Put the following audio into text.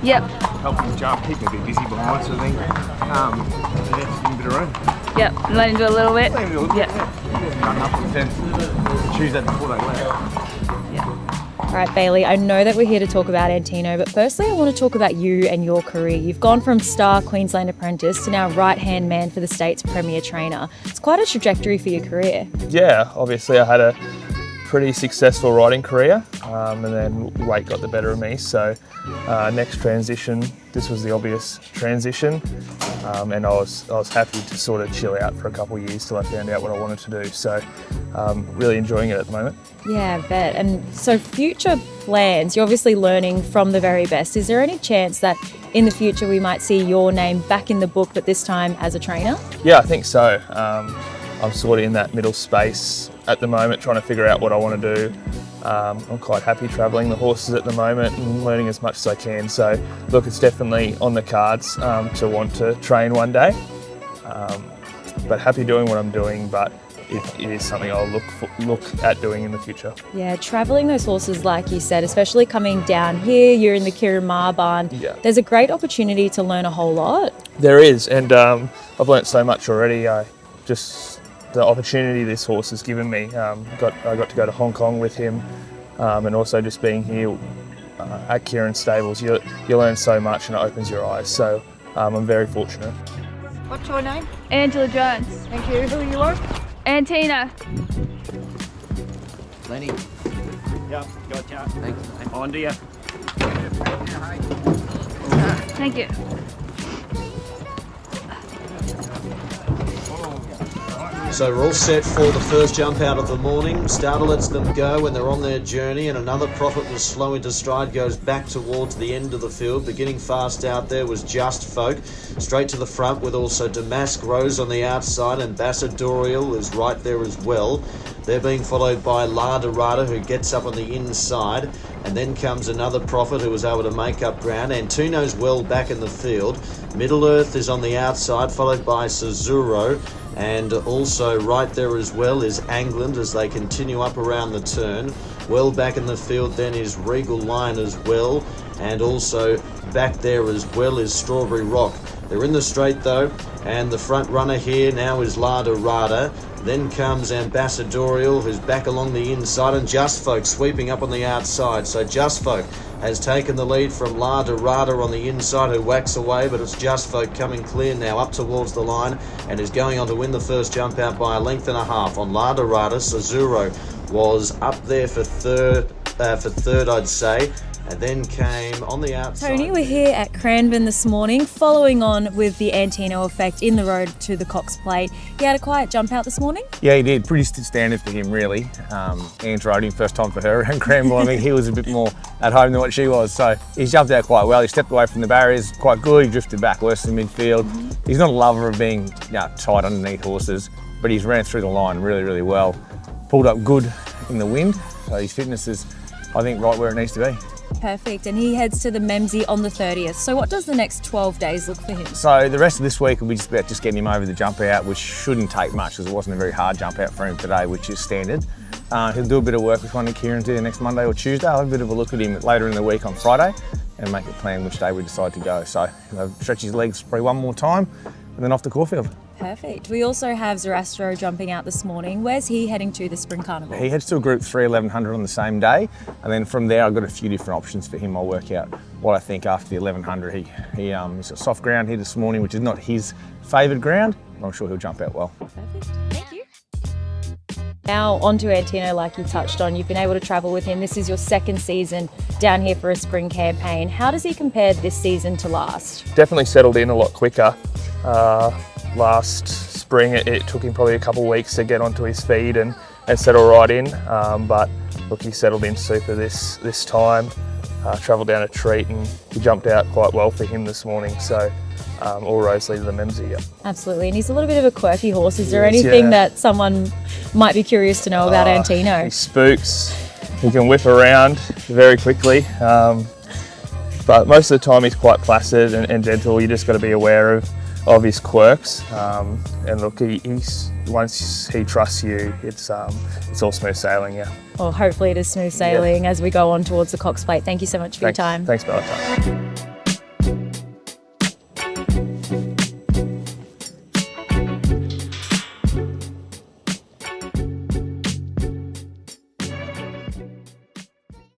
Yep. Help him jump, keep him a bit busy behind sort of thing. Yeah, give him a bit of room. Yep, let him do a little bit. Let him do a little Yep. bit, yeah. Run up and then choose that before they left. All right, Bailey, I know that we're here to talk about Antino, but firstly I want to talk about you and your career. You've gone from star Queensland apprentice to now right-hand man for the state's premier trainer. It's quite a trajectory for your career. Yeah, obviously I had a pretty successful riding career and then weight got the better of me. So next transition, this was the obvious transition and I was happy to sort of chill out for a couple of years till I found out what I wanted to do. So really enjoying it at the moment. Yeah, I bet. And so future plans, you're obviously learning from the very best. Is there any chance that in the future we might see your name back in the book, but this time as a trainer? Yeah, I think so. I'm sort of in that middle space at the moment, trying to figure out what I want to do. I'm quite happy travelling the horses at the moment and learning as much as I can. So look, it's definitely on the cards to want to train one day. But happy doing what I'm doing, but it is something I'll look at doing in the future. Yeah, travelling those horses, like you said, especially coming down here, you're in the Kiramar barn. Yeah. There's a great opportunity to learn a whole lot. There is, and I've learnt so much already. The opportunity this horse has given me. I got to go to Hong Kong with him, and also just being here at Kieran Stables, you learn so much and it opens your eyes. So I'm very fortunate. What's your name? Angela Jones. Thank you. Who are you on? Antino. Lenny. Yep, gotcha. Thanks. On to you. Thank you. So we're all set for the first jump out of the morning. Starter lets them go when they're on their journey, and another Prophet was slow into stride, goes back towards the end of the field. Beginning fast out there was Just Folk. Straight to the front with also Damask Rose on the outside, and Ambassadorial is right there as well. They're being followed by La Dorada, who gets up on the inside, and then comes another Prophet who was able to make up ground. Antino's well back in the field. Middle Earth is on the outside, followed by Cesuro. And also right there as well is Angland as they continue up around the turn. Well back in the field then is Regal Lion as well. And also back there as well is Strawberry Rock. They're in the straight though, and the front runner here now is La Dorada. Then comes Ambassadorial, who's back along the inside, and Just Folk sweeping up on the outside. So Just Folk has taken the lead from La Dorada on the inside, who whacks away, but it's Just Folk coming clear now up towards the line and is going on to win the first jump out by a length and a half. On La Dorada, Cesuro was up there for third, I'd say. And then came on the outside. Tony, we're here at Cranbourne this morning, following on with the Antino Affect in the road to the Cox Plate. He had a quiet jump out this morning? Yeah, he did. Pretty standard for him, really. Anne's riding first time for her around Cranbourne. I think he was a bit more at home than what she was. So he's jumped out quite well. He stepped away from the barriers quite good. He drifted back worse in midfield. He's not a lover of being tight underneath horses, but he's ran through the line really, really well. Pulled up good in the wind. So his fitness is, I think, right where it needs to be. Perfect, and he heads to the Memsie on the 30th. So what does the next 12 days look for him? So the rest of this week will be just about just getting him over the jump out, which shouldn't take much because it wasn't a very hard jump out for him today, which is standard. He'll do a bit of work with one of Kieran's either next Monday or Tuesday. I'll have a bit of a look at him later in the week on Friday and make a plan which day we decide to go. So he'll stretch his legs probably one more time and then off to Caulfield. Perfect. We also have Zerastro jumping out this morning. Where's he heading to, the Spring Carnival? He heads to a Group 3 1100 on the same day, and then from there I've got a few different options for him. I'll work out what I think after the 1100. He's got soft ground here this morning, which is not his favoured ground. I'm sure he'll jump out well. Perfect. Thank you. Now on to Antino, like you touched on. You've been able to travel with him. This is your second season down here for a spring campaign. How does he compare this season to last? Definitely settled in a lot quicker. Last spring it took him probably a couple of weeks to get onto his feet and settle right in, but look, he settled in super this time. Travelled down a treat and he jumped out quite well for him this morning, so all roads lead to the Memsie. Yeah. Absolutely, and he's a little bit of a quirky horse. Is there anything that someone might be curious to know about Antino? He spooks, he can whip around very quickly, but most of the time he's quite placid and gentle. You just got to be aware of his quirks, and look, he's once he trusts you, it's all smooth sailing. Yeah. Well, hopefully it is smooth sailing as we go on towards the Cox Plate. Thank you so much for your time. Thanks, Bella.